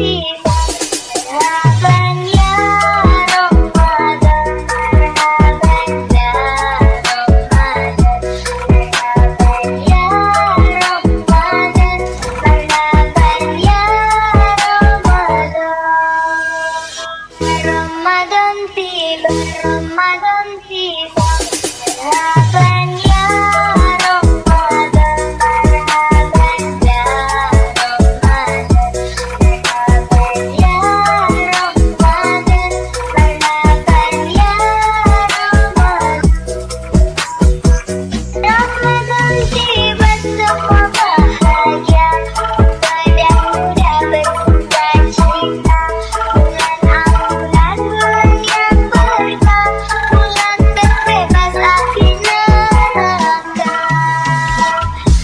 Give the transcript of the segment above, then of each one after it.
tiba, marhaban ya Ramadan, marhaban ya Ramadan, marhaban ya Ramadan, marhaban ya Ramadan. Ramadan tiba, Ramadan tiba, marhaban ya Ramadan, marhaban ya Ramadan, marhaban ya Ramadan, marhaban ya Ramadan. Ramadan tiba semua bahagia, pada muda bersuka cita. Bulan ambulan, bulan yang berkah, bulan terbebas api neraka.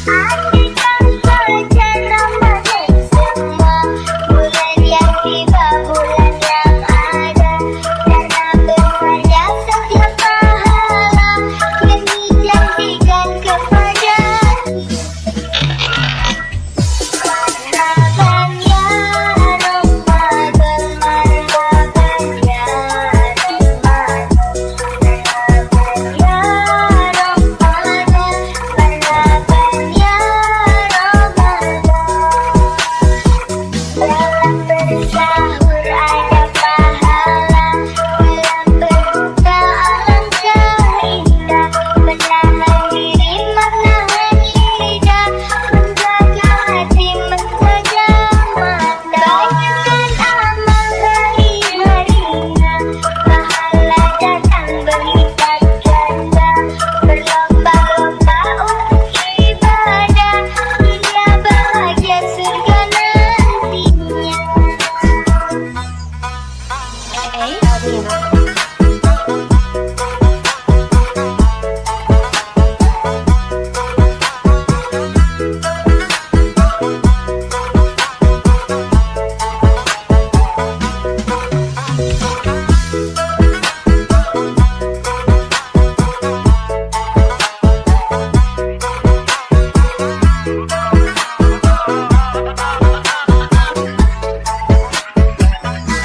Artikan saja Ramadan semua, bulan yang tiba, bulan yang ada, karena besarnya setiap pahala yang dijanjikan kepada marhaban ya Ramadan, marhaban ya Ramadan, marhaban ya Ramadan, marhaban ya Ramadan. Dalam bersahur ada pahala, dalam berbuka alangkah indah, menahan diri, menahan lidah, menjaga hati, menjaga mata. Banyakkan amal baik harinya, pahala datang berlipat ganda, berlomba-lomba untuk ibadah, dunia bahagia surga nantinya.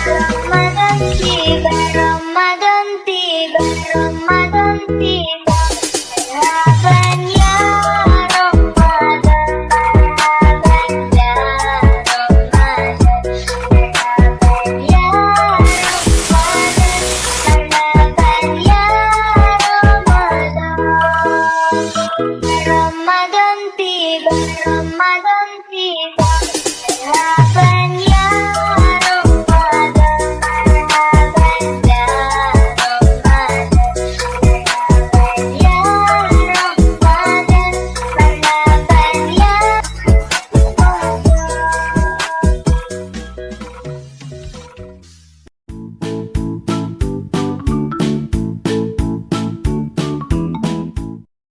Ramadan tiba, Ramadan tiba, Ramadan tiba, marhaban ya Ramadan, marhaban ya Ramadan, marhaban ya Ramadan, marhaban ya Ramadan. Ramadan tiba, Ramadan tiba.